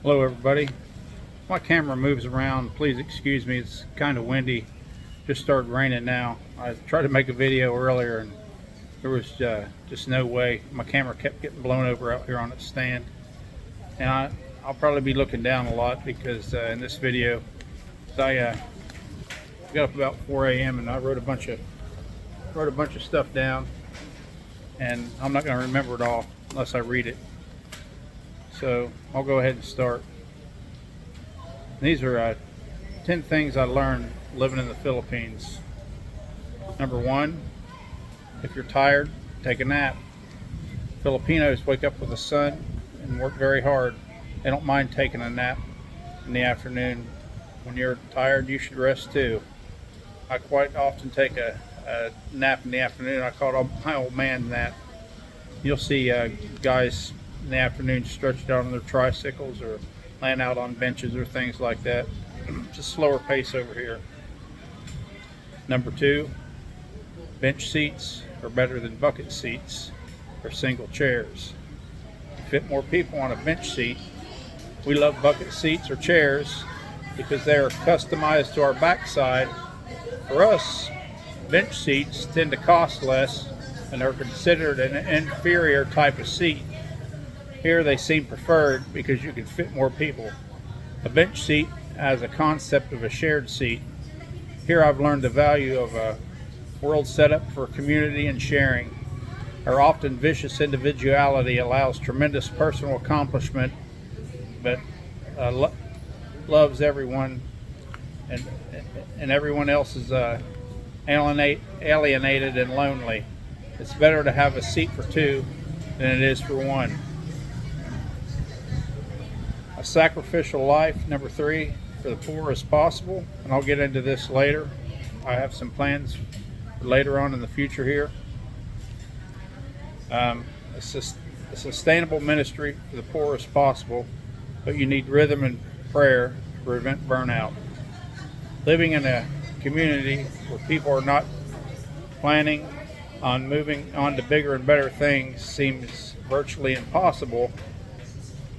Hello everybody. My camera moves around. Please excuse me. It's kind of windy. Just started raining now. I tried to make a video earlier and there was just no way. My camera kept getting blown over out here on its stand. And I'll probably be looking down a lot because in this video I got up about 4 a.m. and I wrote a bunch of stuff down, and I'm not going to remember it all unless I read it. So I'll go ahead and start. These are 10 things I learned living in the Philippines. Number one, if you're tired, take a nap. Filipinos wake up with the sun and work very hard. They don't mind taking a nap in the afternoon. When you're tired, you should rest too. I quite often take a nap in the afternoon. I call it my old man nap. You'll see guys in the afternoon stretched out on their tricycles or laying out on benches or things like that. It's a slower pace over here. Number two, bench seats are better than bucket seats or single chairs. To fit more people on a bench seat, we love bucket seats or chairs because they are customized to our backside. For us, bench seats tend to cost less and are considered an inferior type of seat. Here they seem preferred because you can fit more people. A bench seat has a concept of a shared seat. Here I've learned the value of a world set up for community and sharing. Our often vicious individuality allows tremendous personal accomplishment, but loves everyone, and everyone else is alienated and lonely. It's better to have a seat for two than it is for one. A sacrificial life, number three, for the poor as possible, and I'll get into this later. I have some plans for later on in the future here. A sustainable ministry for the poor as possible, but you need rhythm and prayer to prevent burnout. Living in a community where people are not planning on moving on to bigger and better things seems virtually impossible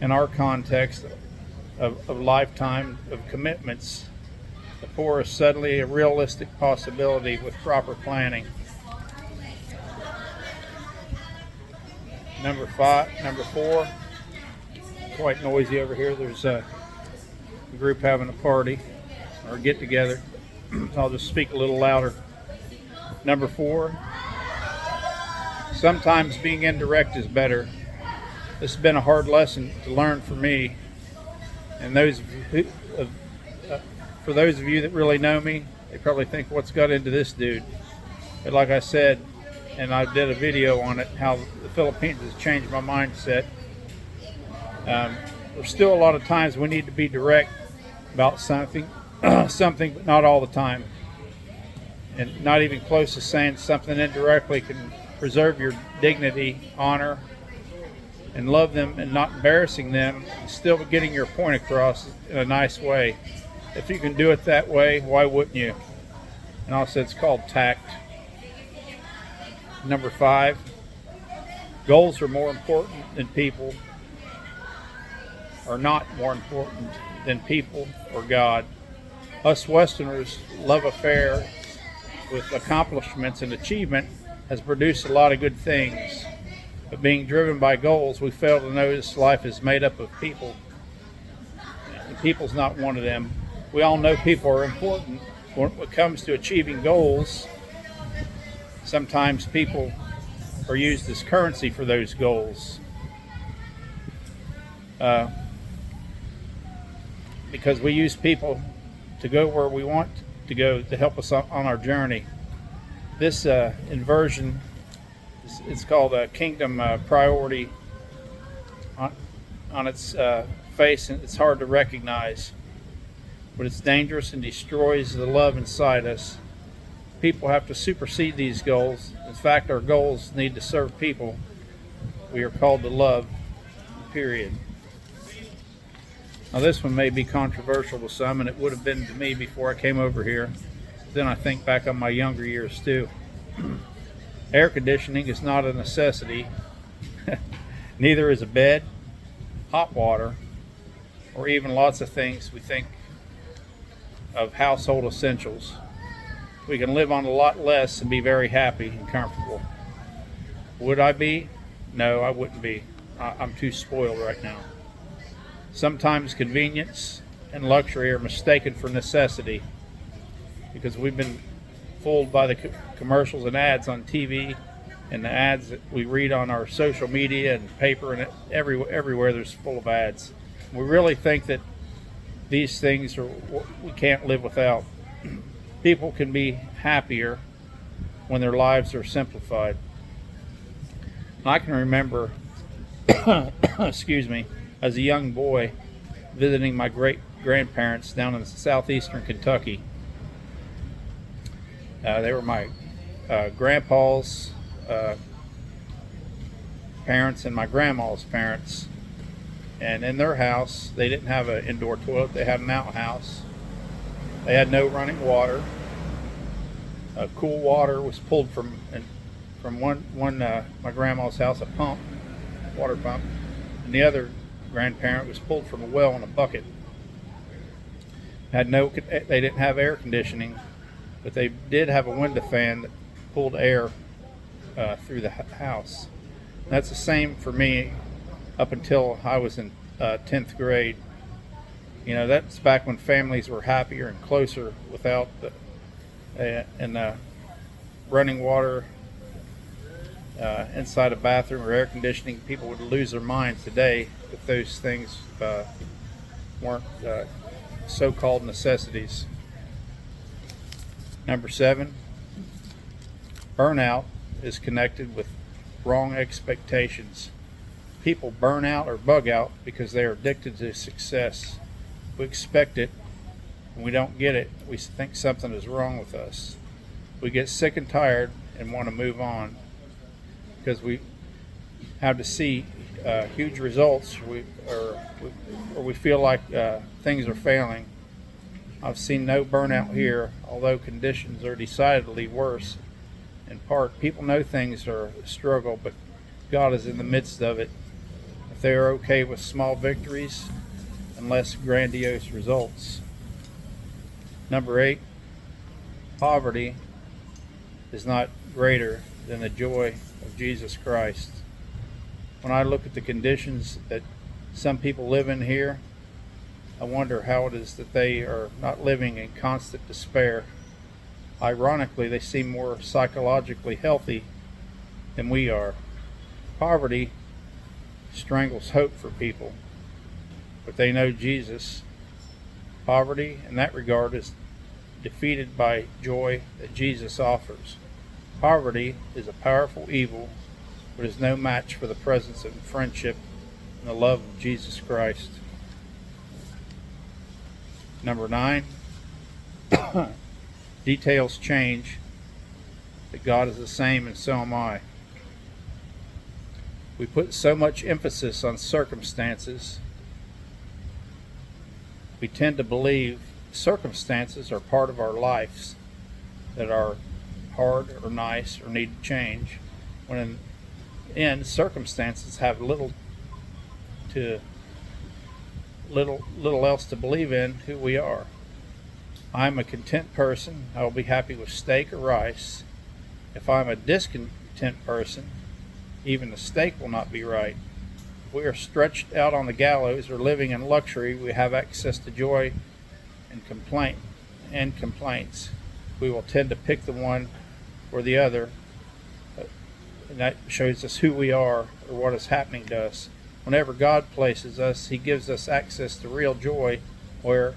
in our context of lifetime of commitments. The poor is suddenly a realistic possibility with proper planning. Number four, quite noisy over here. There's a group having a party or a get together. I'll just speak a little louder. Number four, sometimes being indirect is better. This has been a hard lesson to learn for me. And for those of you that really know me, they probably think, what's got into this dude? But like I said, and I did a video on it, how the Philippines has changed my mindset. There's still a lot of times we need to be direct about something, but not all the time. And not even close to saying something indirectly can preserve your dignity, honor, and love them and not embarrassing them, still getting your point across in a nice way. If you can do it that way, why wouldn't you? And also it's called tact. Number five, goals are more important than people, are not more important than people or God. Us Westerners' love affair with accomplishments and achievement has produced a lot of good things. But being driven by goals, we fail to notice life is made up of people. And people's not one of them. We all know people are important. When it comes to achieving goals, sometimes people are used as currency for those goals. Because we use people to go where we want to go to help us on our journey. This inversion, it's called a kingdom priority on its face, and it's hard to recognize, but it's dangerous and destroys the love inside us. People have to supersede these goals. In fact, our goals need to serve people. We are called to love, period. Now this one may be controversial to some, and it would have been to me before I came over here. Then I think back on my younger years too. Air conditioning is not a necessity. Neither is a bed, hot water, or even lots of things we think of household essentials. We can live on a lot less and be very happy and comfortable. Would I be? No, I wouldn't be. I'm too spoiled right now. Sometimes convenience and luxury are mistaken for necessity because we've been fooled by the commercials and ads on TV and the ads that we read on our social media and paper, and everywhere there's full of ads. We really think that these things are what we can't live without. People can be happier when their lives are simplified. I can remember, excuse me, as a young boy visiting my great grandparents down in southeastern Kentucky. They were my grandpa's parents and my grandma's parents. And in their house, they didn't have an indoor toilet. They had an outhouse. They had no running water. Cool water was pulled from my grandma's house, a pump, water pump, and the other grandparent was pulled from a well in a bucket. They didn't have air conditioning, but they did have a window fan that pulled air through the house. And that's the same for me up until I was in 10th grade. You know, that's back when families were happier and closer without the running water inside a bathroom or air conditioning. People would lose their minds today if those things weren't so-called necessities. Number 7, burnout is connected with wrong expectations. People burn out or bug out because they are addicted to success. We expect it, and we don't get it. We think something is wrong with us. We get sick and tired and want to move on because we have to see huge results, or we feel like things are failing. I've seen no burnout here, although conditions are decidedly worse. In part, people know things are a struggle, but God is in the midst of it. If they are okay with small victories and less grandiose results. Number 8, poverty is not greater than the joy of Jesus Christ. When I look at the conditions that some people live in here, I wonder how it is that they are not living in constant despair. Ironically, they seem more psychologically healthy than we are. Poverty strangles hope for people, but they know Jesus. Poverty, in that regard, is defeated by joy that Jesus offers. Poverty is a powerful evil, but is no match for the presence and friendship and the love of Jesus Christ. Number 9, details change, but God is the same and so am I. We put so much emphasis on circumstances. We tend to believe circumstances are part of our lives that are hard or nice or need to change, when in the end, circumstances have little else to believe in who we are. I'm a content person. I will be happy with steak or rice. If I'm a discontent person, even the steak will not be right. If we are stretched out on the gallows or living in luxury, we have access to joy and complaints. We will tend to pick the one or the other, and that shows us who we are or what is happening to us. Whenever God places us, He gives us access to real joy, where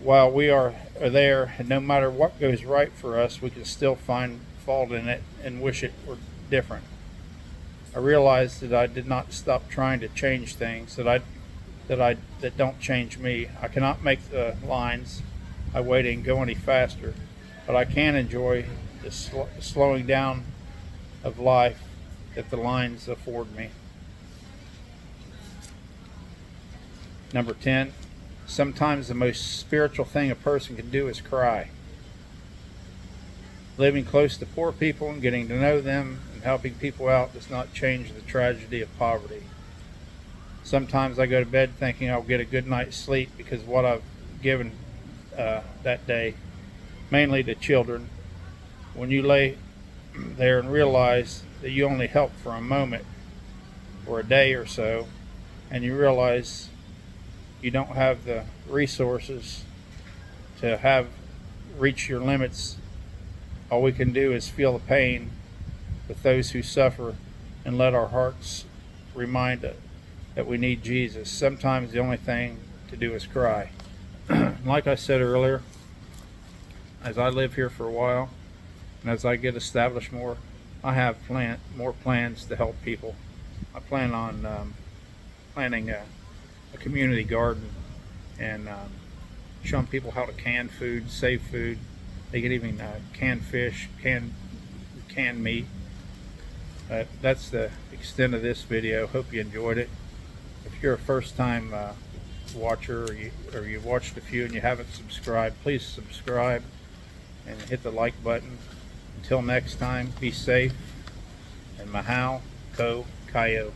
while we are there, and no matter what goes right for us, we can still find fault in it and wish it were different. I realized that I did not stop trying to change things that don't change me. I cannot make the lines I wait and go any faster, but I can enjoy the slowing down of life that the lines afford me. Number 10, sometimes the most spiritual thing a person can do is cry. Living close to poor people and getting to know them and helping people out does not change the tragedy of poverty. Sometimes I go to bed thinking I'll get a good night's sleep because of what I've given that day, mainly to children. When you lay there and realize that you only help for a moment or a day or so, and you realize you don't have the resources to have reach your limits, all we can do is feel the pain with those who suffer and let our hearts remind us that we need Jesus. Sometimes the only thing to do is cry. Like I said earlier, as I live here for a while and as I get established more, I have more plans to help people. I plan on planting a community garden and showing people how to can food, save food. They can even can fish, can meat. That's the extent of this video. Hope you enjoyed it. If you're a first-time watcher or you've watched a few and you haven't subscribed, please subscribe and hit the like button. Until next time, be safe, and mahau ko kayo.